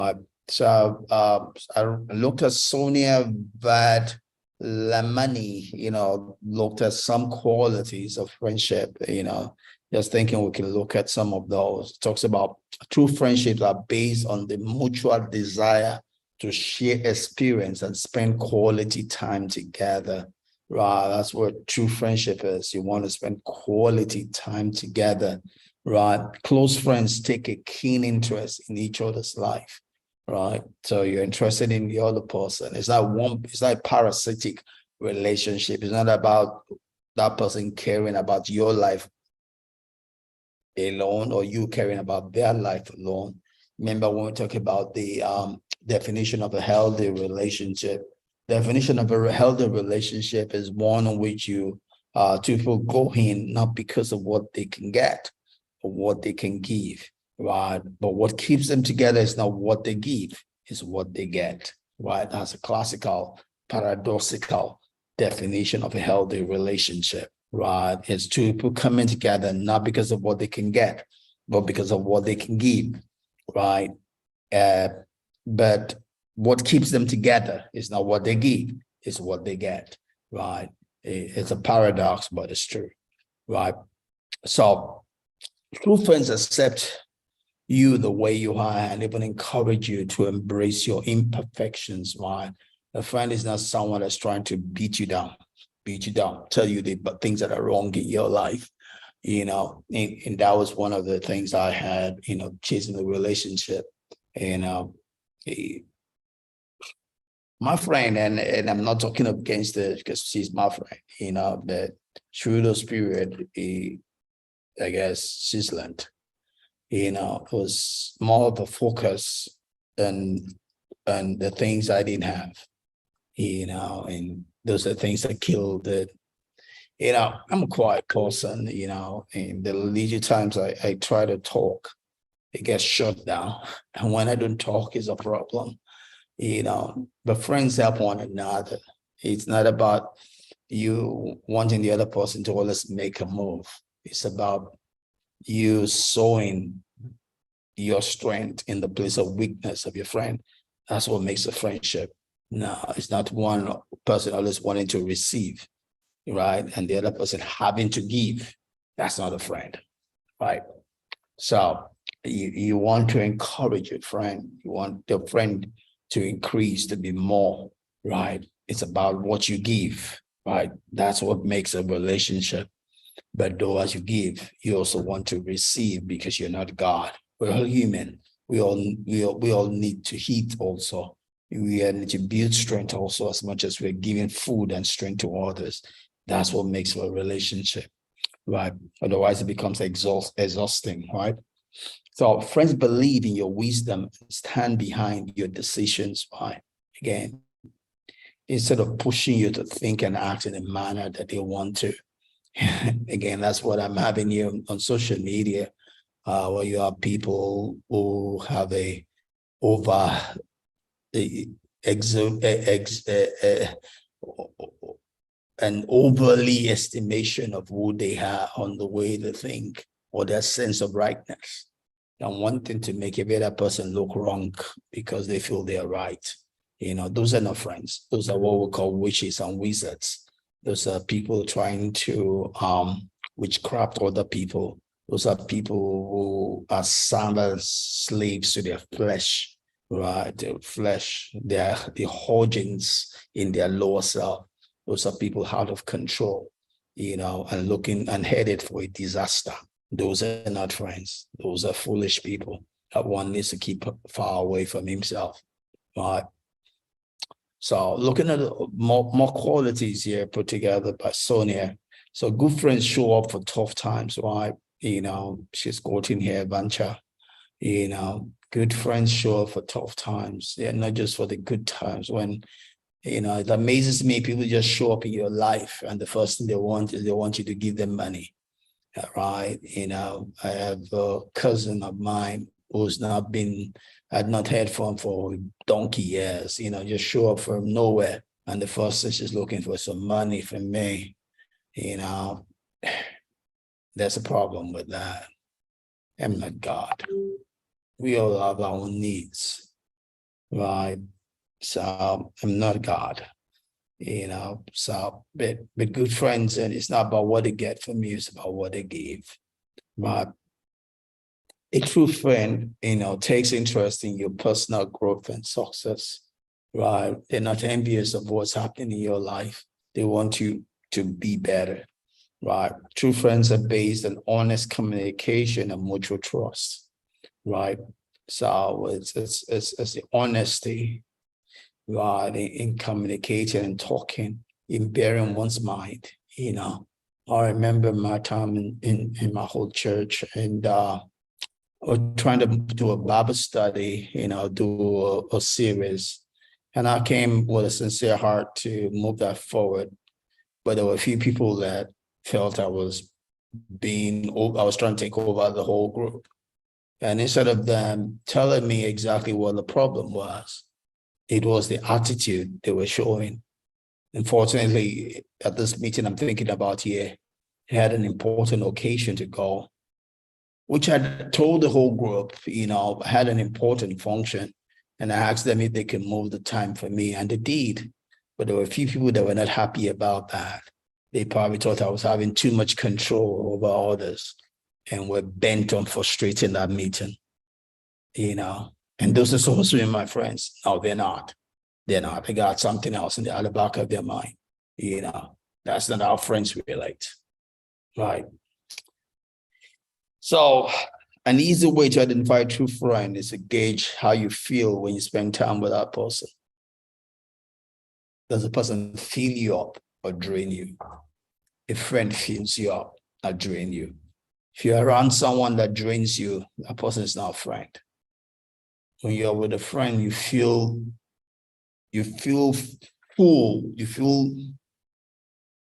I looked at Sonia Vad Lamani, looked at some qualities of friendship, just thinking we can look at some of those. It talks about true friendships are based on the mutual desire to share experience and spend quality time together. Right, that's what true friendship is. You want to spend quality time together, right? Close friends take a keen interest in each other's life, right? So you're interested in the other person. It's not a parasitic relationship. It's not about that person caring about your life alone or you caring about their life alone. Remember when we talk about the definition of a healthy relationship? Definition of a healthy relationship is one in which two people go in not because of what they can get or what they can give, right? But what keeps them together is not what they give, it's what they get, right? That's a classical, paradoxical definition of a healthy relationship, right? It's two people coming together not because of what they can get, but because of what they can give, right? But what keeps them together is not what they give, it's what they get, right? It's a paradox, but it's true, right? So true friends accept you the way you are and even encourage you to embrace your imperfections, right? A friend is not someone that's trying to beat you down, tell you the things that are wrong in your life, and that was one of the things I had, chasing the relationship. My friend, and I'm not talking against her because she's my friend, but through those period, I guess she's learned, it was more of a focus than the things I didn't have, and those are things that killed it. I'm a quiet person, and the leisure times I try to talk, it gets shut down. And when I don't talk is a problem. But friends help one another. It's not about you wanting the other person to always make a move. It's about you sowing your strength in the place of weakness of your friend. That's what makes a friendship. No, it's not one person always wanting to receive, right? And the other person having to give. That's not a friend, right? So you want to encourage your friend. You want your friend to increase, to be more, right? It's about what you give, right? That's what makes a relationship. But though as you give, you also want to receive because you're not God. We're all human. We all need to eat also. We need to build strength also as much as we're giving food and strength to others. That's what makes a relationship, right? Otherwise it becomes exhausting, right? So friends believe in your wisdom, stand behind your decisions. Why? Again, instead of pushing you to think and act in a manner that they want to. Again, that's what I'm having here on social media, where you have people who have a over an overly estimation of who they are on the way they think or their sense of rightness, and wanting to make a better person look wrong because they feel they're right. Those are not friends. Those are what we call witches and wizards. Those are people trying to witchcraft other people. Those are people who are slaves to their flesh, right? Their flesh, the organs in their lower self. Those are people out of control, and looking and headed for a disaster. Those are not friends. Those are foolish people that one needs to keep far away from himself, right? So looking at more qualities here put together by Sonia. So good friends show up for tough times, right? She's quoting here, Vancha. Good friends show up for tough times. Yeah, not just for the good times. When, it amazes me, people just show up in your life and the first thing they want is they want you to give them money, right? I have a cousin of mine who's had not heard from for donkey years, just show up from nowhere. And the first thing she's looking for some money from me, there's a problem with that. I'm not God. We all have our own needs. right? So I'm not God, so but good friends, and it's not about what they get from you, it's about what they give. But a true friend, takes interest in your personal growth and success, right? They're not envious of what's happening in your life. They want you to be better, right? True friends are based on honest communication and mutual trust, right? So it's the honesty, right, in communicating and talking, in bearing one's mind, I remember my time in my whole church, and we're trying to do a Bible study, do a series. And I came with a sincere heart to move that forward. But there were a few people that felt I was trying to take over the whole group. And instead of them telling me exactly what the problem was, it was the attitude they were showing. Unfortunately, at this meeting I'm thinking about here, I had an important occasion to go, which I told the whole group, I had an important function, and I asked them if they could move the time for me, and they did. But there were a few people that were not happy about that. They probably thought I was having too much control over others and were bent on frustrating that meeting, And those are supposed to be my friends. No, they're not. They're not. They got something else in the back of their mind. That's not how friends relate, right? So an easy way to identify a true friend is to gauge how you feel when you spend time with that person. Does the person fill you up or drain you? A friend fills you up or drain you. If you're around someone that drains you, that person is not a friend. When you're with a friend, you feel full, you feel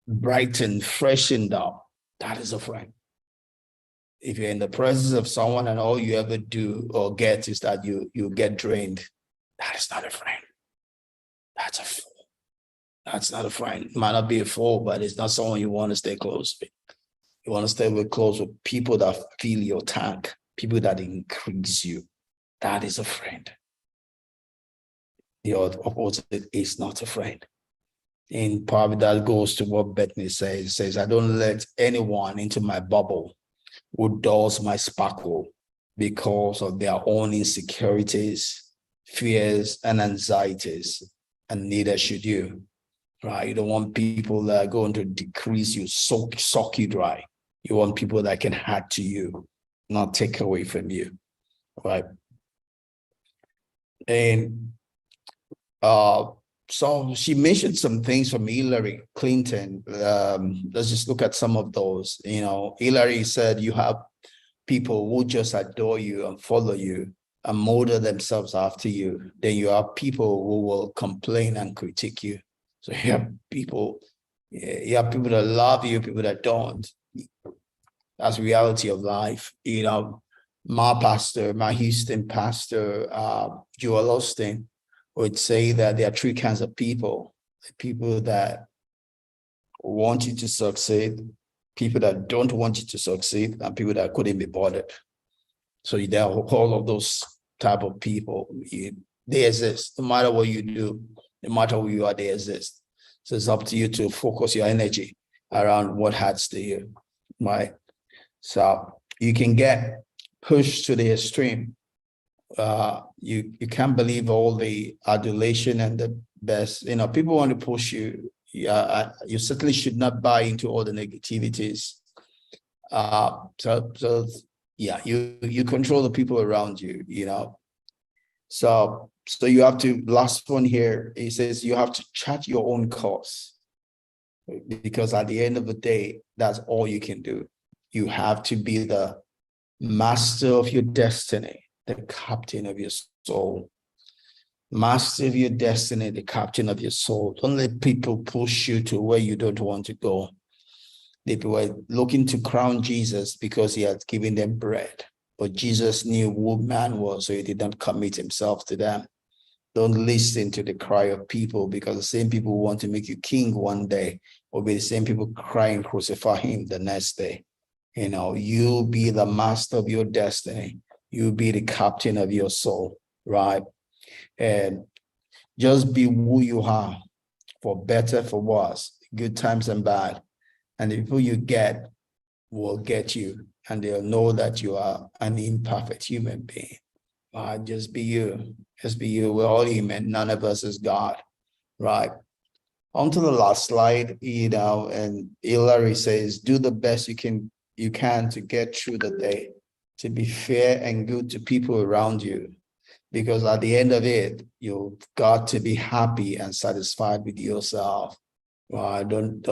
brightened, freshened up. That is a friend. If you're in the presence of someone and all you ever do or get is that you get drained, that is not a friend. That's a fool. That's not a friend. It might not be a fool, but it's not someone you want to stay close with. You want to stay close with people that fill your tank, people that increase you. That is a friend. The opposite is not a friend. And probably that goes to what Bethany says. It says, I don't let anyone into my bubble who dulls my sparkle because of their own insecurities, fears, and anxieties, and neither should you, right? You don't want people that are going to decrease you, suck you dry. You want people that can add to you, not take away from you, right? And so she mentioned some things from Hillary Clinton. Let's just look at some of those. Hillary said you have people who just adore you and follow you and model themselves after you. Then you have people who will complain and critique you. So you have people that love you, people that don't. That's the reality of life. My Houston pastor, Joel Austin, would say that there are three kinds of people: people that want you to succeed, people that don't want you to succeed, and people that couldn't be bothered. So there are all of those type of people. They exist. No matter what you do, no matter who you are, they exist. So it's up to you to focus your energy around what adds to you, right? So you can get pushed to the extreme. You can't believe all the adulation and the best. People want to push you. You certainly should not buy into all the negativities. So yeah, you control the people around you. So you have to. Last one here. It says you have to chart your own course, because at the end of the day, that's all you can do. You have to be the master of your destiny, the captain of your soul. Master of your destiny, the captain of your soul. Don't let people push you to where you don't want to go. They were looking to crown Jesus because he had given them bread. But Jesus knew who man was, so he did not commit himself to them. Don't listen to the cry of people, because the same people who want to make you king one day will be the same people crying, crucify him the next day. You'll be the master of your destiny. You'll be the captain of your soul, right? And just be who you are, for better, for worse, good times and bad. And the people you get will get you, and they'll know that you are an imperfect human being. Just be you. Just be you. We're all human. None of us is God, right? On to the last slide, and Hillary says, do the best you can to get through the day, to be fair and good to people around you. Because at the end of it, you've got to be happy and satisfied with yourself. Don't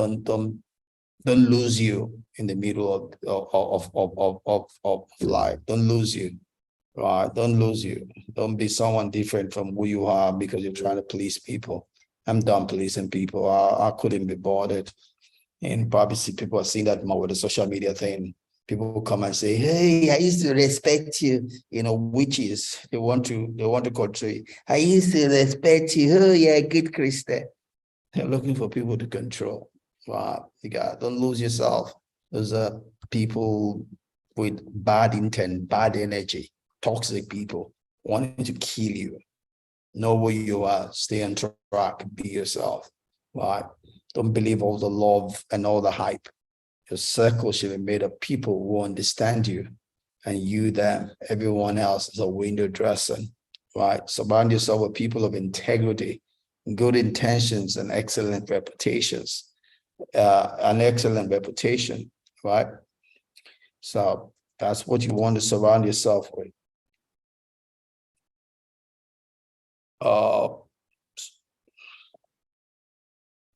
lose you in the middle of life. Don't lose you. Right? Don't lose you. Don't be someone different from who you are because you're trying to please people. I'm done pleasing people. I couldn't be bothered. And probably see people are seeing that more with the social media thing. People will come and say, hey, I used to respect you, witches. They want to control you. I used to respect you. Oh, yeah, good Christian. They're looking for people to control. Wow, don't lose yourself. Those are people with bad intent, bad energy, toxic people wanting to kill you. Know who you are, stay on track, be yourself. Right? Don't believe all the love and all the hype. Your circle should be made of people who understand you, and you them. Everyone else is a window dressing. Right? Surround yourself with people of integrity, good intentions, and excellent reputations. An excellent reputation, right? So that's what you want to surround yourself with.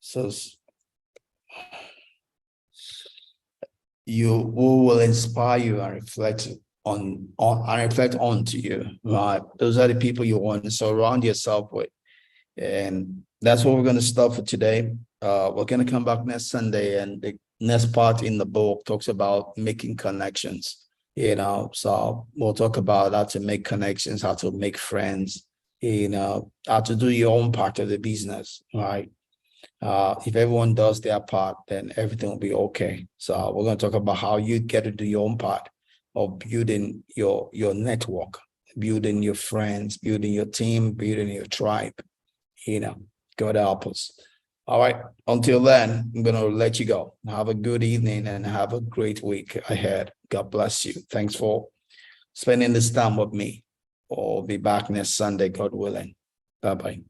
So you who will inspire you and reflect on and reflect onto you, right? Those are the people you want to surround yourself with. And that's what we're going to stop for today. We're going to come back next Sunday, and the next part in the book talks about making connections. So we'll talk about how to make connections, how to make friends, how to do your own part of the business, right? If everyone does their part, then everything will be okay. So we're going to talk about how you get to do your own part of building your network, building your friends, building your team, building your tribe. God help us. All right. Until then, I'm going to let you go. Have a good evening and have a great week ahead. God bless you. Thanks for spending this time with me. We'll be back next Sunday, God willing. Bye-bye.